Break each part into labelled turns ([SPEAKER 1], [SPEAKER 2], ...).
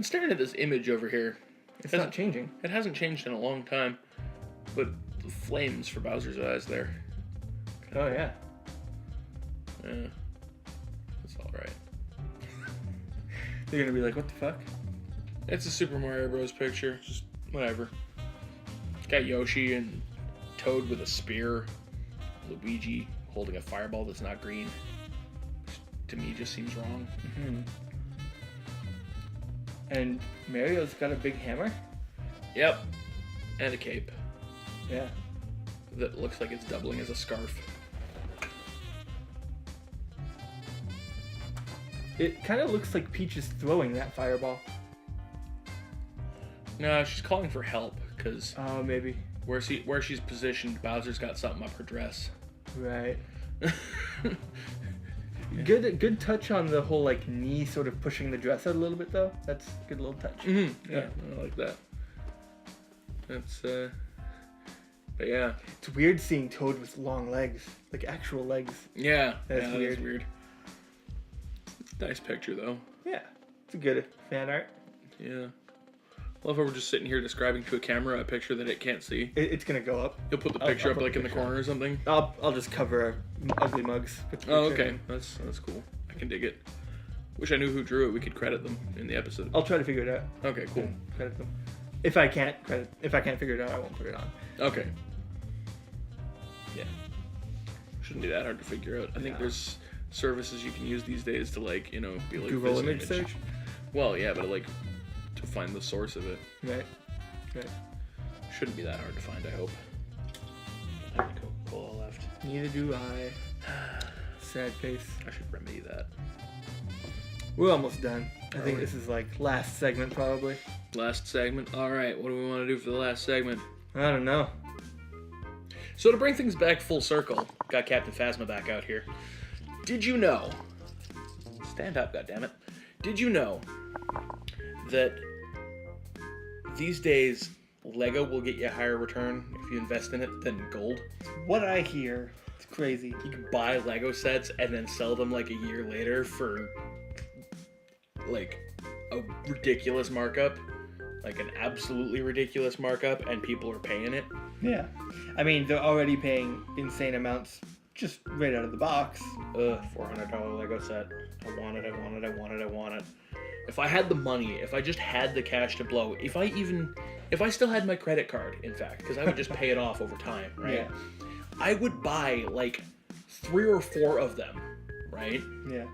[SPEAKER 1] been staring at this image over here.
[SPEAKER 2] It's not changing.
[SPEAKER 1] It hasn't changed in a long time. But the flames for Bowser's eyes there.
[SPEAKER 2] Oh, yeah.
[SPEAKER 1] Yeah. That's alright.
[SPEAKER 2] They're gonna be like, what the fuck?
[SPEAKER 1] It's a Super Mario Bros. Picture. Just whatever. It's got Yoshi and Toad with a spear. Luigi holding a fireball that's not green. Which to me just seems wrong.
[SPEAKER 2] Mm-hmm. And Mario's got a big hammer?
[SPEAKER 1] Yep. And a cape.
[SPEAKER 2] Yeah.
[SPEAKER 1] That looks like it's doubling as a scarf.
[SPEAKER 2] It kind of looks like Peach is throwing that fireball.
[SPEAKER 1] No, she's calling for help, because
[SPEAKER 2] Oh, maybe.
[SPEAKER 1] where she's positioned, Bowser's got something up her dress.
[SPEAKER 2] Right. Good touch on the whole, like, knee sort of pushing the dress out a little bit, though. That's a good little touch.
[SPEAKER 1] Mm-hmm. Yeah, I like that. That's, but yeah.
[SPEAKER 2] It's weird seeing Toad with long legs. Like, actual legs.
[SPEAKER 1] Yeah.
[SPEAKER 2] That's
[SPEAKER 1] yeah,
[SPEAKER 2] weird.
[SPEAKER 1] That's weird. Nice picture, though.
[SPEAKER 2] Yeah. It's a good fan art.
[SPEAKER 1] Yeah. Well, if I were just sitting here describing to a camera a picture that it can't see,
[SPEAKER 2] It's gonna go up.
[SPEAKER 1] you'll put the picture up like in the corner or something.
[SPEAKER 2] I'll just cover ugly mugs. With the
[SPEAKER 1] Oh,
[SPEAKER 2] picture.
[SPEAKER 1] okay. That's cool. I can dig it. Wish I knew who drew it. We could credit them in the episode.
[SPEAKER 2] I'll try to figure it out.
[SPEAKER 1] Okay, cool.
[SPEAKER 2] Credit them. If I can't figure it out, I won't put it on.
[SPEAKER 1] Okay.
[SPEAKER 2] Yeah.
[SPEAKER 1] Shouldn't be that hard to figure out. I think
[SPEAKER 2] No.
[SPEAKER 1] there's services you can use these days to, like, you know, be like
[SPEAKER 2] Google
[SPEAKER 1] this
[SPEAKER 2] image search.
[SPEAKER 1] Well, yeah, but like to find the source of it.
[SPEAKER 2] Right.
[SPEAKER 1] Shouldn't be that hard to find, I hope. I have Coca-Cola left.
[SPEAKER 2] Neither do I. Sad face.
[SPEAKER 1] I should remedy that.
[SPEAKER 2] We're almost done. I
[SPEAKER 1] Are
[SPEAKER 2] think
[SPEAKER 1] we?
[SPEAKER 2] this is like last segment probably.
[SPEAKER 1] Last segment. All right, what do we want to do for the last segment?
[SPEAKER 2] I don't know.
[SPEAKER 1] So to bring things back full circle, got Captain Phasma back out here. Did you know? Stand up, goddammit. Did you know that these days Lego will get you a higher return if you invest in it than gold?
[SPEAKER 2] What I hear, it's crazy.
[SPEAKER 1] You can buy Lego sets and then sell them like a year later for like a ridiculous markup. Like an absolutely ridiculous markup, and people are paying it.
[SPEAKER 2] Yeah. I mean, they're already paying insane amounts just right out of the box.
[SPEAKER 1] $400 Lego set. I want it. If I had the money, if I just had the cash to blow, if I still had my credit card, in fact, because I would just pay it off over time, right?
[SPEAKER 2] Yeah.
[SPEAKER 1] I would buy like 3 or 4 of them, right?
[SPEAKER 2] Yeah.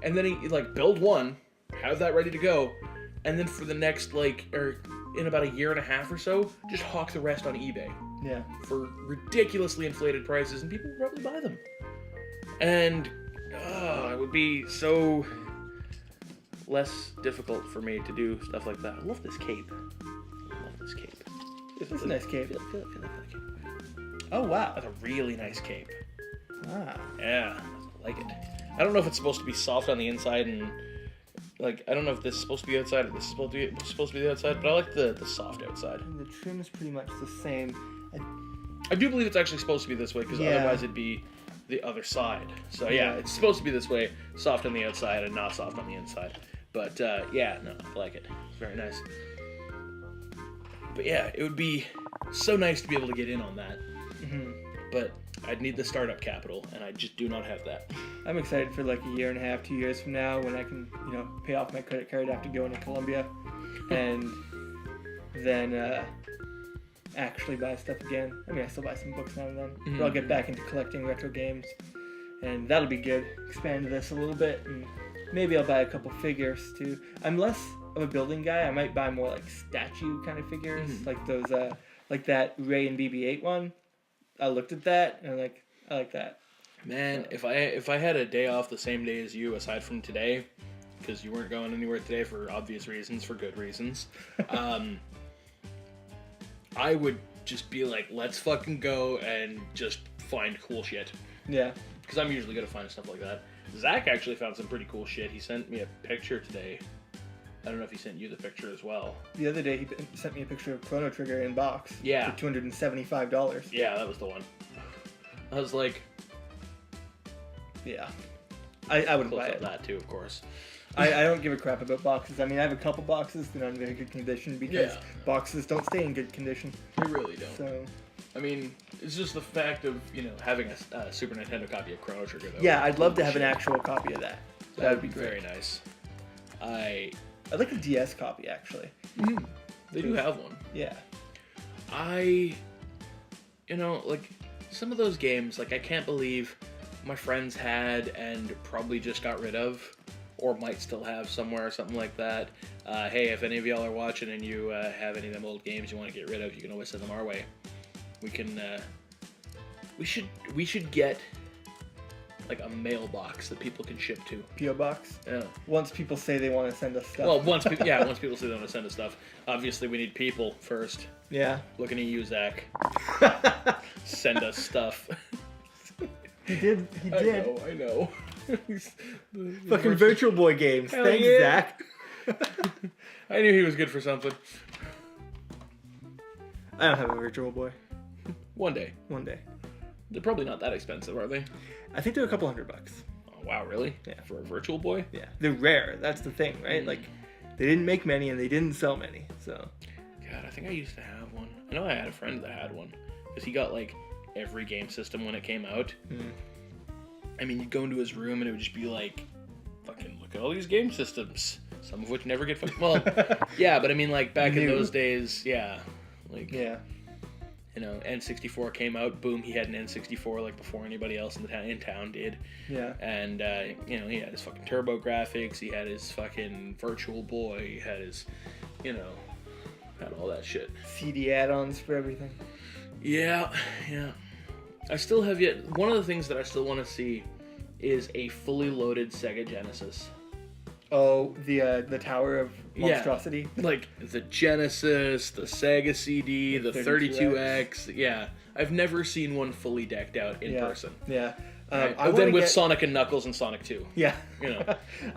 [SPEAKER 1] And then like build one, have that ready to go, and then for the next in about a year and a half or so, just hawk the rest on eBay.
[SPEAKER 2] Yeah.
[SPEAKER 1] For ridiculously inflated prices, and people would probably buy them. And it would be so less difficult for me to do stuff like that. I love this cape.
[SPEAKER 2] It's a nice cape.
[SPEAKER 1] Feel like cape.
[SPEAKER 2] Oh, wow.
[SPEAKER 1] That's a really nice cape.
[SPEAKER 2] Ah.
[SPEAKER 1] Yeah, I like it. I don't know if it's supposed to be soft on the inside and like I don't know if this is supposed to be outside or this is supposed to be the outside, but I like the soft outside.
[SPEAKER 2] And the trim is pretty much the same.
[SPEAKER 1] I do believe it's actually supposed to be this way because otherwise it'd be the other side. So yeah, it's supposed to be this way, soft on the outside and not soft on the inside. But I like it. It's very nice. But yeah, it would be so nice to be able to get in on that.
[SPEAKER 2] Mm-hmm.
[SPEAKER 1] But I'd need the startup capital, and I just do not have that.
[SPEAKER 2] I'm excited for like a year and a half, 2 years from now when I can, pay off my credit card after going to Colombia and then actually buy stuff again. I mean, I still buy some books now and then, but I'll get back into collecting retro games, and that'll be good. Expand this a little bit, and maybe I'll buy a couple figures too. I'm less of a building guy. I might buy more like statue kind of figures, like those, like that Ray and BB-8 one. I looked at that and I like that.
[SPEAKER 1] Man, if I had a day off the same day as you, aside from today, because you weren't going anywhere today for obvious reasons, for good reasons, I would just be like, let's fucking go and just find cool shit.
[SPEAKER 2] Yeah.
[SPEAKER 1] Because I'm usually good at finding stuff like that. Zach actually found some pretty cool shit. He sent me a picture today. I don't know if he sent you the picture as well.
[SPEAKER 2] The other day he sent me a picture of Chrono Trigger in box.
[SPEAKER 1] Yeah.
[SPEAKER 2] For $275.
[SPEAKER 1] Yeah, that was the one. I was like...
[SPEAKER 2] Yeah. I wouldn't buy
[SPEAKER 1] Close
[SPEAKER 2] it.
[SPEAKER 1] up that too, of course.
[SPEAKER 2] I don't give a crap about boxes. I mean, I have a couple boxes that are in very good condition because boxes don't stay in good condition.
[SPEAKER 1] They really don't.
[SPEAKER 2] So,
[SPEAKER 1] I mean, it's just the fact of, having a Super Nintendo copy of Chrono Trigger, though.
[SPEAKER 2] yeah, I'd love to have an actual copy of that. That would be great.
[SPEAKER 1] Very nice. I'd
[SPEAKER 2] like a DS copy, actually.
[SPEAKER 1] They do have one.
[SPEAKER 2] Yeah.
[SPEAKER 1] Some of those games, I can't believe my friends had and probably just got rid of, or might still have somewhere or something like that. Hey, if any of y'all are watching and you have any of them old games you want to get rid of, you can always send them our way. We can, we should get, a mailbox that people can ship to.
[SPEAKER 2] P.O. box?
[SPEAKER 1] Yeah.
[SPEAKER 2] Once people say they want to send us stuff.
[SPEAKER 1] Well, once people say they want to send us stuff. Obviously, we need people first.
[SPEAKER 2] Yeah.
[SPEAKER 1] Looking at you, Zach. Send us stuff.
[SPEAKER 2] He did.
[SPEAKER 1] I know.
[SPEAKER 2] Fucking Virtual Boy games.
[SPEAKER 1] Hell
[SPEAKER 2] Thanks,
[SPEAKER 1] yeah.
[SPEAKER 2] Zach.
[SPEAKER 1] I knew he was good for something.
[SPEAKER 2] I don't have a Virtual Boy.
[SPEAKER 1] One day. They're probably not that expensive, are they?
[SPEAKER 2] I think they're a couple $100.
[SPEAKER 1] Oh, wow, really?
[SPEAKER 2] Yeah.
[SPEAKER 1] For a Virtual Boy?
[SPEAKER 2] Yeah. They're rare. That's the thing, right? They didn't make many and they didn't sell many, so.
[SPEAKER 1] God, I think I used to have one. I know I had a friend that had one. Because he got, every game system when it came out. I mean, you'd go into his room and it would just be fucking look at all these game systems. Some of which never get well, yeah, but I mean, back in those days, yeah.
[SPEAKER 2] Yeah.
[SPEAKER 1] N64 came out, boom, he had an N64 before anybody else in town did.
[SPEAKER 2] Yeah.
[SPEAKER 1] And, he had his fucking Turbo Graphics, he had his fucking Virtual Boy, he had his, had all that shit.
[SPEAKER 2] CD add-ons for everything.
[SPEAKER 1] Yeah. I still have one of the things that I still want to see is a fully loaded Sega Genesis.
[SPEAKER 2] Oh, the Tower of Monstrosity?
[SPEAKER 1] Yeah, the Genesis, the Sega CD, the 32X. Yeah. I've never seen one fully decked out in person.
[SPEAKER 2] Yeah.
[SPEAKER 1] Right? But then with Sonic and Knuckles and Sonic 2.
[SPEAKER 2] Yeah.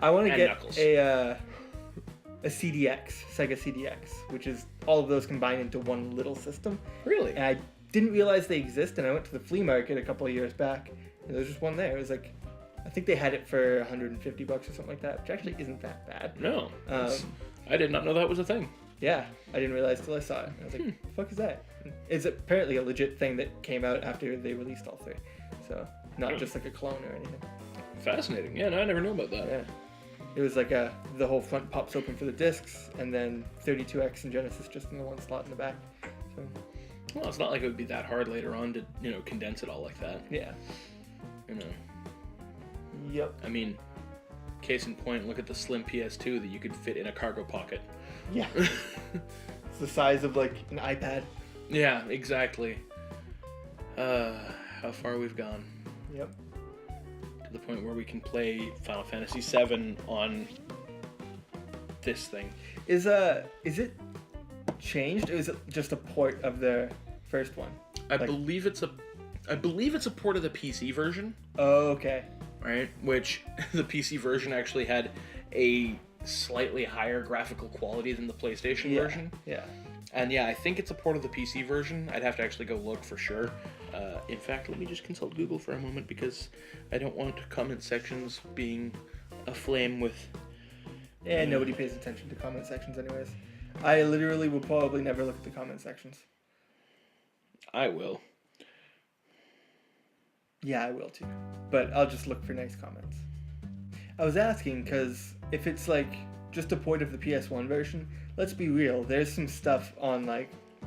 [SPEAKER 2] I want to get
[SPEAKER 1] Knuckles.
[SPEAKER 2] a CDX, Sega CDX, which is all of those combined into one little system.
[SPEAKER 1] Really?
[SPEAKER 2] And I didn't realize they exist, and I went to the flea market a couple of years back, and there was just one there. It was I think they had it for $150 or something like that, which actually isn't that bad.
[SPEAKER 1] No. I did not know that was a thing.
[SPEAKER 2] Yeah, I didn't realize till I saw it. I was like, "The fuck is that?" It's apparently a legit thing that came out after they released all three, so not just a clone or anything.
[SPEAKER 1] Fascinating. Yeah, no, I never knew about that.
[SPEAKER 2] Yeah, it was the whole front pops open for the discs, and then 32X and Genesis just in the one slot in the back. So.
[SPEAKER 1] Well, it's not like it would be that hard later on to condense it all like that.
[SPEAKER 2] Yeah. Yep.
[SPEAKER 1] I mean, case in point, look at the slim PS2 that you could fit in a cargo pocket.
[SPEAKER 2] Yeah. It's the size of an iPad.
[SPEAKER 1] Yeah, exactly. How far we've gone.
[SPEAKER 2] Yep.
[SPEAKER 1] To the point where we can play Final Fantasy VII on this thing.
[SPEAKER 2] Is it changed, or is it just a port of the first one?
[SPEAKER 1] I believe it's a port of the PC version.
[SPEAKER 2] Oh, okay.
[SPEAKER 1] Right? Which the PC version actually had a slightly higher graphical quality than the PlayStation version.
[SPEAKER 2] Yeah.
[SPEAKER 1] And yeah, I think it's a port of the PC version. I'd have to actually go look for sure. In fact, let me just consult Google for a moment because I don't want comment sections being aflame with...
[SPEAKER 2] Yeah, nobody pays attention to comment sections anyways. I literally will probably never look at the comment sections.
[SPEAKER 1] I will.
[SPEAKER 2] Yeah, I will too. But I'll just look for nice comments. I was asking because if it's just a port of the PS1 version, let's be real, there's some stuff on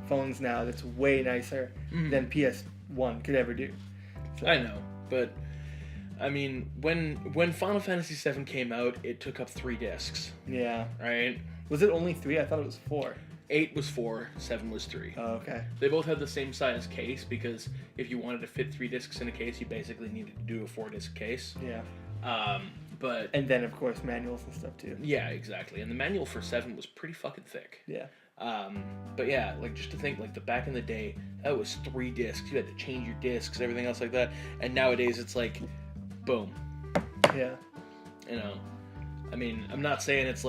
[SPEAKER 2] phones now that's way nicer than PS1 could ever do. So.
[SPEAKER 1] I know, but I mean, when Final Fantasy VII came out, it took up 3 discs.
[SPEAKER 2] Yeah.
[SPEAKER 1] Right?
[SPEAKER 2] Was it only 3? I thought it was 4.
[SPEAKER 1] 8 was 4, 7 was 3.
[SPEAKER 2] Oh, okay.
[SPEAKER 1] They both had the same size case because if you wanted to fit 3 discs in a case, you basically needed to do a 4-disc case.
[SPEAKER 2] Yeah.
[SPEAKER 1] But
[SPEAKER 2] and then of course manuals and stuff too.
[SPEAKER 1] Yeah, exactly. And the manual for 7 was pretty fucking thick.
[SPEAKER 2] Yeah.
[SPEAKER 1] But yeah, just to think, the back in the day, that was 3 discs. You had to change your discs and everything else like that. And nowadays it's boom.
[SPEAKER 2] Yeah.
[SPEAKER 1] I mean, I'm not saying it's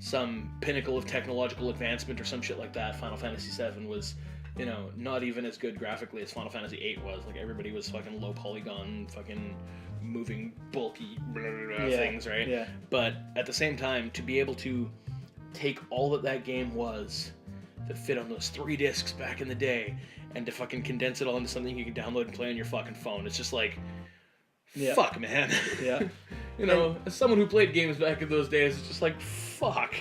[SPEAKER 1] some pinnacle of technological advancement or some shit like that. Final Fantasy VII was, you know, not even as good graphically as Final Fantasy VIII was. Like, everybody was fucking low polygon, fucking moving, bulky things, right?
[SPEAKER 2] Yeah.
[SPEAKER 1] But at the same time, to be able to take all that game was that fit on those 3 discs back in the day and to fucking condense it all into something you can download and play on your fucking phone, it's just like, fuck, man.
[SPEAKER 2] Yeah.
[SPEAKER 1] You know, as someone who played games back in those days, it's just like, fuck.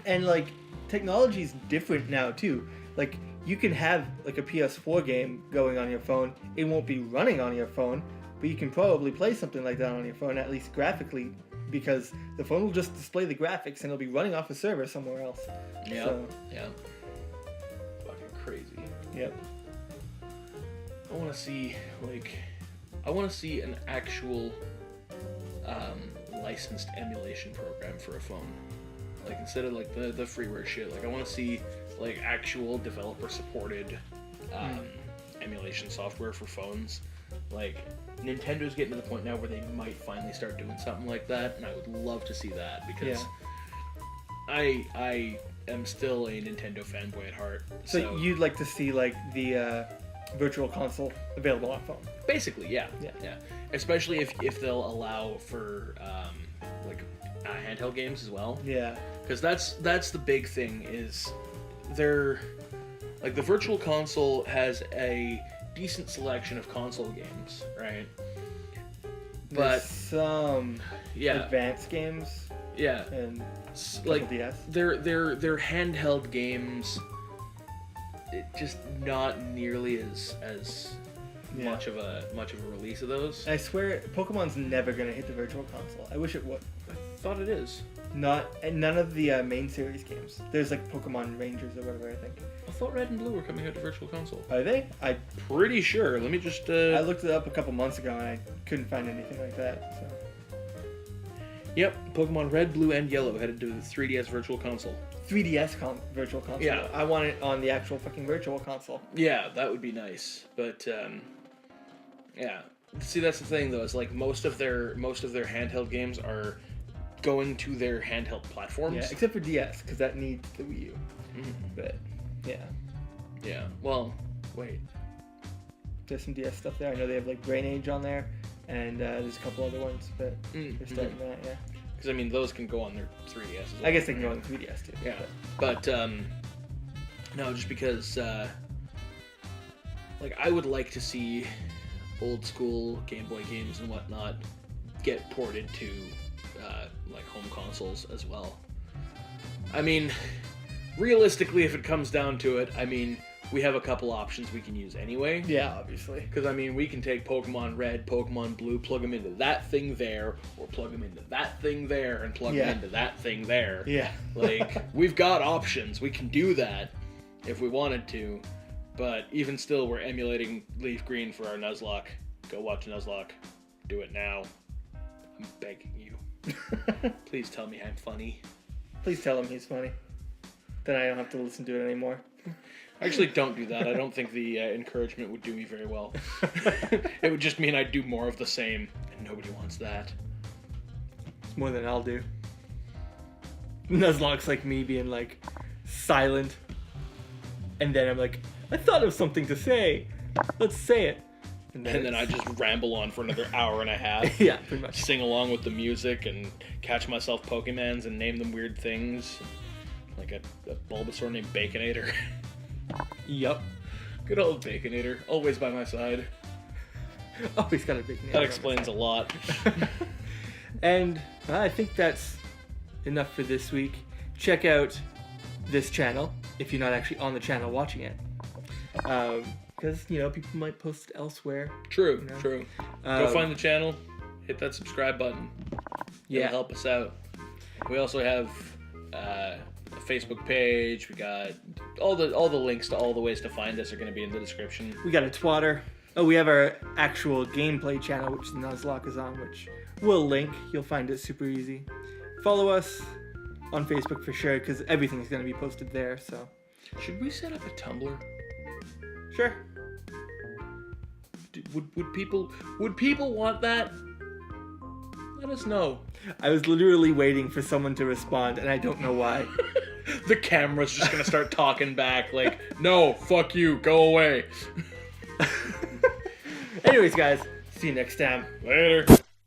[SPEAKER 2] And, like, technology's different now, too. Like, you can have, like, a PS4 game going on your phone. It won't be running on your phone, but you can probably play something like that on your phone, at least graphically, because the phone will just display the graphics and it'll be running off a server somewhere else.
[SPEAKER 1] Yeah.
[SPEAKER 2] So,
[SPEAKER 1] yeah. Fucking crazy.
[SPEAKER 2] Yep.
[SPEAKER 1] I want to see, like, an actual licensed emulation program for a phone. Like, instead of, like, the freeware shit. Like, I want to see, like, actual developer-supported emulation software for phones. Like, Nintendo's getting to the point now where they might finally start doing something like that, and I would love to see that, because I am still a Nintendo fanboy at heart.
[SPEAKER 2] So you'd like to see, like, the virtual console available on phone?
[SPEAKER 1] Basically, yeah. Especially if they'll allow for handheld games as well.
[SPEAKER 2] Yeah.
[SPEAKER 1] Because that's the big thing, is the virtual console has a decent selection of console games, right?
[SPEAKER 2] There's some
[SPEAKER 1] yeah,
[SPEAKER 2] advanced games.
[SPEAKER 1] Yeah.
[SPEAKER 2] And
[SPEAKER 1] like
[SPEAKER 2] DS.
[SPEAKER 1] They're handheld games. Just not nearly as much of a release of those.
[SPEAKER 2] I swear, Pokemon's never gonna hit the virtual console. I wish it would.
[SPEAKER 1] I thought it is.
[SPEAKER 2] None of the main series games. There's like Pokemon Rangers or whatever, I think.
[SPEAKER 1] I thought Red and Blue were coming out to virtual console.
[SPEAKER 2] Are they? I'm
[SPEAKER 1] pretty sure. Let me just.
[SPEAKER 2] I looked it up a couple months ago and I couldn't find anything like that. So.
[SPEAKER 1] Yep, Pokemon Red, Blue, and Yellow headed to the 3DS virtual console.
[SPEAKER 2] 3DS virtual console.
[SPEAKER 1] Yeah.
[SPEAKER 2] I want it on the actual fucking virtual console.
[SPEAKER 1] Yeah, that would be nice. But yeah. See, that's the thing though. Is like most of their handheld games are going to their handheld platforms.
[SPEAKER 2] Yeah, except for DS, because that needs the Wii U.
[SPEAKER 1] Mm-hmm.
[SPEAKER 2] But yeah.
[SPEAKER 1] Yeah. Well, wait.
[SPEAKER 2] There's some DS stuff there. I know they have like Brain Age on there, and there's a couple other ones, but they're starting that. Yeah.
[SPEAKER 1] Because I mean, those can go on their 3DS as well.
[SPEAKER 2] I guess they can go on the 3DS too.
[SPEAKER 1] Yeah. But no, just because like I would like to see old school Game Boy games and whatnot get ported to like home consoles as well. I mean, realistically, if it comes down to it, I mean, we have a couple options we can use anyway.
[SPEAKER 2] Yeah, obviously.
[SPEAKER 1] Because, I mean, we can take Pokemon Red, Pokemon Blue, plug them into that thing there, or plug them into that thing there, and plug them into that thing there.
[SPEAKER 2] Yeah.
[SPEAKER 1] Like, we've got options. We can do that if we wanted to. But even still, we're emulating Leaf Green for our Nuzlocke. Go watch Nuzlocke. Do it now. I'm begging you. Please tell me I'm funny.
[SPEAKER 2] Please tell him he's funny. Then I don't have to listen to it anymore.
[SPEAKER 1] Actually, don't do that. I don't think the encouragement would do me very well. It would just mean I'd do more of the same, and nobody wants that.
[SPEAKER 2] It's more than I'll do. Nuzlocke's like me being like silent, and then I'm like, I thought of something to say. Let's say it.
[SPEAKER 1] And then I just ramble on for another hour and a half.
[SPEAKER 2] Yeah, pretty much.
[SPEAKER 1] Sing along with the music and catch myself Pokemons and name them weird things. Like a Bulbasaur named Baconator.
[SPEAKER 2] Yup.
[SPEAKER 1] Good old Baconator. Always by my side.
[SPEAKER 2] Always got a Baconator.
[SPEAKER 1] That explains a lot.
[SPEAKER 2] And I think that's enough for this week. Check out this channel if you're not actually on the channel watching it. Because, you know, people might post it elsewhere.
[SPEAKER 1] True,
[SPEAKER 2] you know?
[SPEAKER 1] true. Go find the channel, hit that subscribe button.
[SPEAKER 2] Yeah.
[SPEAKER 1] It'll help us out. We also have a Facebook page. We got all the links to all the ways to find us are going to be in the description.
[SPEAKER 2] We got a Twitter. Oh, we have our actual gameplay channel, which the Nuzlocke is on, which we'll link. You'll find it super easy. Follow us on Facebook for sure, because everything is going to be posted there. So,
[SPEAKER 1] should we set up a Tumblr?
[SPEAKER 2] Sure.
[SPEAKER 1] Would people want that? Let us know.
[SPEAKER 2] I was literally waiting for someone to respond, and I don't know why.
[SPEAKER 1] The camera's just gonna start talking back like, no, fuck you, go away.
[SPEAKER 2] Anyways, guys, see you next time.
[SPEAKER 1] Later.